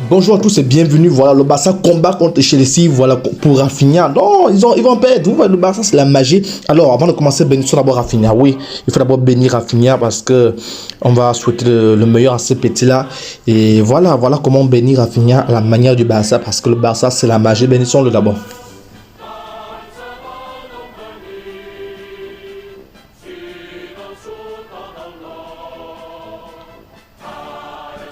Bonjour à tous et bienvenue. Voilà, le Barça combat contre Chelsea. Voilà, pour Rafinha. Non, ils vont perdre. Vous voyez, le Barça, c'est la magie. Alors, avant de commencer, bénissons d'abord Rafinha. Oui, il faut d'abord bénir Rafinha parce que on va souhaiter le meilleur à ce petit-là. Et voilà comment bénir Rafinha à la manière du Barça parce que le Barça, c'est la magie. Bénissons-le d'abord.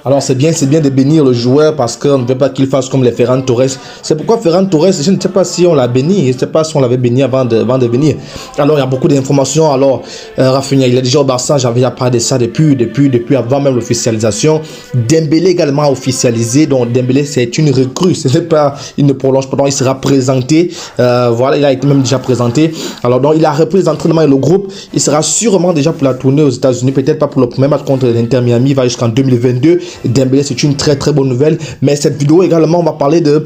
Alors c'est bien de bénir le joueur parce qu'on ne veut pas qu'il fasse comme les Ferran Torres. C'est pourquoi Ferran Torres, je ne sais pas si on l'a béni, je ne sais pas si on l'avait béni avant de venir. Alors il y a beaucoup d'informations. Alors Rafinha, il est déjà au Barça, j'avais parlé de ça depuis avant même l'officialisation. Dembélé également a officialisé, donc Dembélé c'est une recrue, ce n'est pas, il ne prolonge pas, donc il sera présenté. Voilà, il a été même déjà présenté. Alors donc il a repris les entraînements et le groupe, il sera sûrement déjà pour la tournée aux États-Unis, peut-être pas pour le premier match contre l'Inter Miami, il va jusqu'en 2022. Dembélé, c'est une très bonne nouvelle. Mais cette vidéo également, on va parler de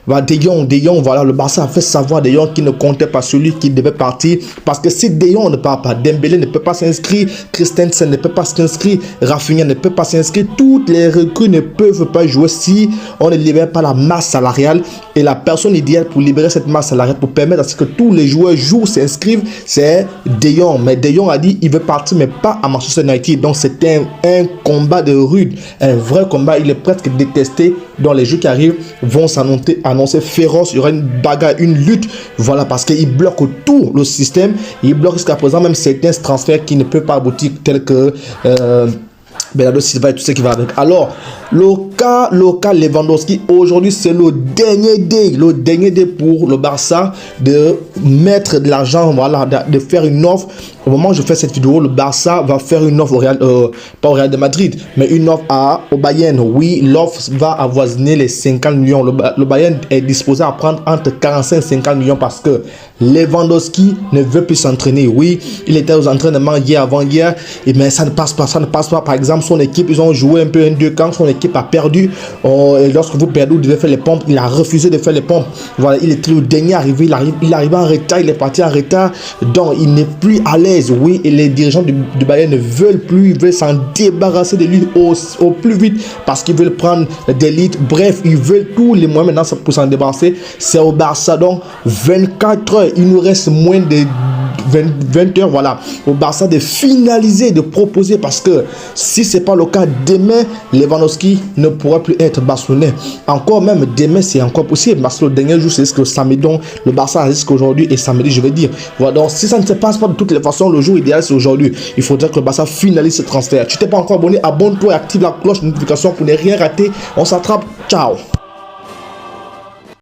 Jong. Voilà, le Barça a fait savoir De Jong qui ne comptait pas, celui qui devait partir. Parce que si De Jong ne part pas, Dembélé ne peut pas s'inscrire, Christensen ne peut pas s'inscrire, Rafinha ne peut pas s'inscrire. Toutes les recrues ne peuvent pas jouer si on ne libère pas la masse salariale. Et la personne idéale pour libérer cette masse salariale, pour permettre à ce que tous les joueurs jouent, s'inscrivent, c'est De Jong. Mais De Jong a dit il veut partir, mais pas à Manchester United. Donc c'était un combat de rude, un vrai combat. Il est presque détesté. Dans les jeux qui arrivent vont annoncer féroce. Il y aura une bagarre, une lutte. Voilà, parce qu'il bloque tout le système. Il bloque jusqu'à présent même certains transferts qui ne peuvent pas aboutir, tels que Bernardo Silva et tout ce qui va avec. Alors, le cas Lewandowski, aujourd'hui, c'est le dernier day pour le Barça de mettre de l'argent, voilà, de faire une offre. Au moment où je fais cette vidéo, le Barça va faire une offre pas au Real de Madrid, mais une offre au Bayern. Oui, l'offre va avoisiner les 50 millions. Le Bayern est disposé à prendre entre 45 et 50 millions parce que Lewandowski ne veut plus s'entraîner. Oui, il était aux entraînements hier, avant-hier, mais ça ne passe pas. Par exemple, son équipe, ils ont joué un peu un deux camps, son équipe a perdu. Et lorsque vous perdez, vous devez faire les pompes. Il a refusé de faire les pompes. Voilà, il était le dernier arrivé. Il arrive en retard, il est parti en retard. Donc, il n'est plus à l'aise. Oui, et les dirigeants du Bayern ne veulent plus. Ils veulent s'en débarrasser de lui au plus vite parce qu'ils veulent prendre des litres. Bref, ils veulent tous les moyens maintenant pour s'en débarrasser. C'est au Barça. Donc, 24 heures. Il nous reste moins de 20 heures, voilà, au Barça de finaliser, de proposer, parce que si c'est pas le cas, demain, Lewandowski ne pourra plus être barcelonais. Encore même, demain, c'est encore possible, parce que le dernier jour, c'est jusqu'au samedi, donc le Barça risque aujourd'hui et samedi, je vais dire. Voilà, donc si ça ne se passe pas de toutes les façons, le jour idéal, c'est aujourd'hui. Il faudrait que le Barça finalise ce transfert. Tu t'es pas encore abonné, abonne-toi et active la cloche de notification pour ne rien rater. On s'attrape, ciao.